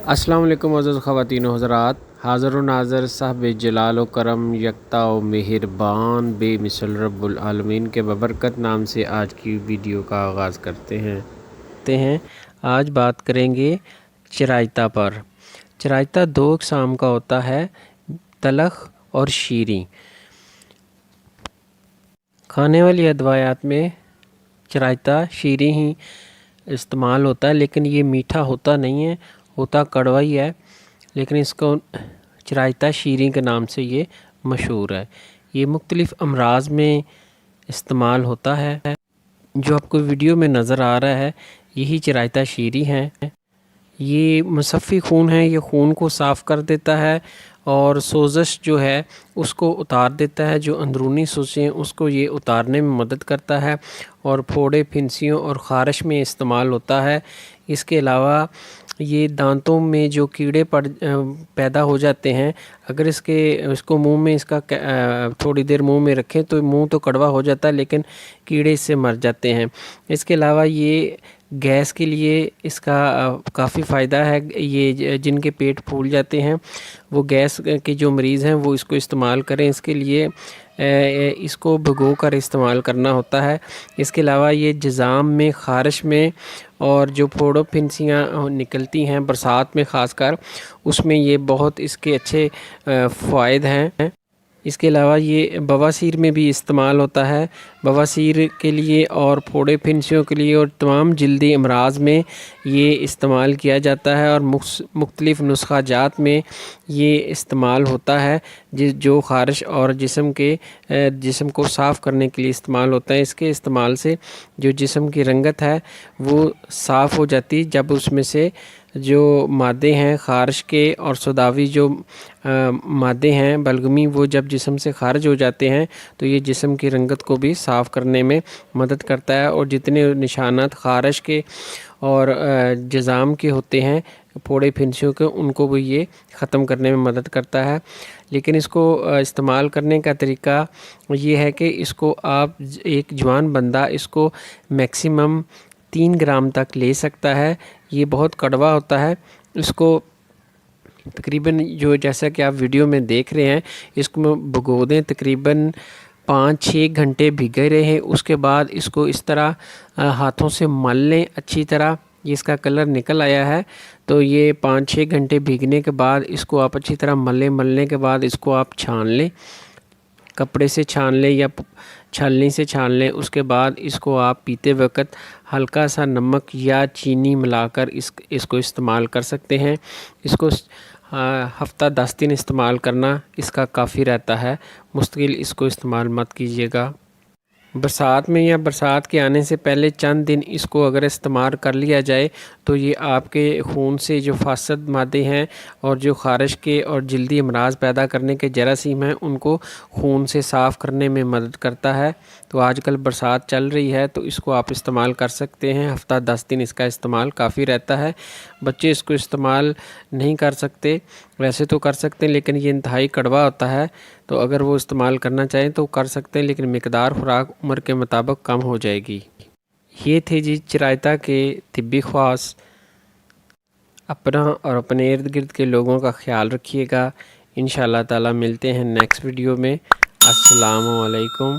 السلام علیکم معزز خواتین و حضرات، حاضر و ناظر صاحب جلال و کرم یکتا و مہربان بے مثل رب العالمین کے ببرکت نام سے آج کی ویڈیو کا آغاز کرتے ہیں۔ آج بات کریں گے چرائیتا پر۔ چرائیتا دو اقسام کا ہوتا ہے، تلخ اور شیریں۔ کھانے والی ادویات میں چرائیتا شیریں ہی استعمال ہوتا ہے، لیکن یہ میٹھا ہوتا نہیں ہے، ہوتا کڑوا ہی ہے، لیکن اس کو چرائیتا شیریں کے نام سے یہ مشہور ہے۔ یہ مختلف امراض میں استعمال ہوتا ہے۔ جو آپ کو ویڈیو میں نظر آ رہا ہے یہی چرائیتا شیریں ہے۔ یہ مصفی خون ہے، یہ خون کو صاف کر دیتا ہے اور سوزش جو ہے اس کو اتار دیتا ہے، جو اندرونی سوزشیں اس کو یہ اتارنے میں مدد کرتا ہے، اور پھوڑے، پھنسیوں اور خارش میں استعمال ہوتا ہے۔ اس کے علاوہ یہ دانتوں میں جو کیڑے پیدا ہو جاتے ہیں، اگر اس کو منہ میں تھوڑی دیر منہ میں رکھیں تو منہ تو کڑوا ہو جاتا ہے، لیکن کیڑے اس سے مر جاتے ہیں۔ اس کے علاوہ یہ گیس کے لیے اس کا کافی فائدہ ہے۔ یہ جن کے پیٹ پھول جاتے ہیں وہ گیس کے جو مریض ہیں وہ اس کو استعمال کریں۔ اس کے لیے اس کو بھگو کر استعمال کرنا ہوتا ہے۔ اس کے علاوہ یہ جذام میں، خارش میں اور جو پھوڑوں پھنسیاں نکلتی ہیں برسات میں خاص کر، اس میں یہ بہت اس کے اچھے فوائد ہیں۔ اس کے علاوہ یہ بواسیر میں بھی استعمال ہوتا ہے۔ بواسیر کے لیے اور پھوڑے پھنسیوں کے لیے اور تمام جلدی امراض میں یہ استعمال کیا جاتا ہے، اور مختلف نسخہ جات میں یہ استعمال ہوتا ہے، جو خارش اور جسم کو صاف کرنے کے لیے استعمال ہوتا ہے۔ اس کے استعمال سے جو جسم کی رنگت ہے وہ صاف ہو جاتی، جب اس میں سے جو مادے ہیں خارش کے اور سوداوی جو مادے ہیں بلغمی، وہ جب جسم سے خارج ہو جاتے ہیں تو یہ جسم کی رنگت کو بھی صاف کرنے میں مدد کرتا ہے، اور جتنے نشانات خارش کے اور جذام کے ہوتے ہیں، پھوڑے پھنسیوں کے، ان کو بھی یہ ختم کرنے میں مدد کرتا ہے۔ لیکن اس کو استعمال کرنے کا طریقہ یہ ہے کہ اس کو آپ ایک جوان بندہ اس کو میکسیمم 3 گرام تک لے سکتا ہے۔ یہ بہت کڑوا ہوتا ہے۔ اس کو تقریباً جیسا کہ آپ ویڈیو میں دیکھ رہے ہیں، اس کو بھگو دیں، تقریباً 5-6 گھنٹے بھگے رہیں۔ اس کے بعد اس کو اس طرح ہاتھوں سے مل لیں اچھی طرح۔ یہ اس کا کلر نکل آیا ہے، تو یہ 5-6 گھنٹے بھیگنے کے بعد اس کو آپ اچھی طرح ملنے کے بعد اس کو آپ چھان لیں، کپڑے سے چھان لیں یا چھلنی سے چھان لیں۔ اس کے بعد اس کو آپ پیتے وقت ہلکا سا نمک یا چینی ملا کر اس کو استعمال کر سکتے ہیں۔ اس کو ہفتہ 10 دن استعمال کرنا اس کا کافی رہتا ہے، مستقل اس کو استعمال مت کیجیے گا۔ برسات میں یا برسات کے آنے سے پہلے چند دن اس کو اگر استعمال کر لیا جائے تو یہ آپ کے خون سے جو فاسد مادے ہیں اور جو خارش کے اور جلدی امراض پیدا کرنے کے جراثیم ہیں ان کو خون سے صاف کرنے میں مدد کرتا ہے۔ تو آج کل برسات چل رہی ہے تو اس کو آپ استعمال کر سکتے ہیں۔ ہفتہ 10 دن اس کا استعمال کافی رہتا ہے۔ بچے اس کو استعمال نہیں کر سکتے، ویسے تو کر سکتے ہیں لیکن یہ انتہائی کڑوا ہوتا ہے، تو اگر وہ استعمال کرنا چاہیں تو کر سکتے ہیں، لیکن مقدار خوراک عمر کے مطابق کم ہو جائے گی۔ یہ تھے جی چرائیتا کے طبی خواص۔ اپنا اور اپنے ارد گرد کے لوگوں کا خیال رکھیے گا۔ انشاءاللہ تعالی ملتے ہیں نیکسٹ ویڈیو میں۔ السلام علیکم۔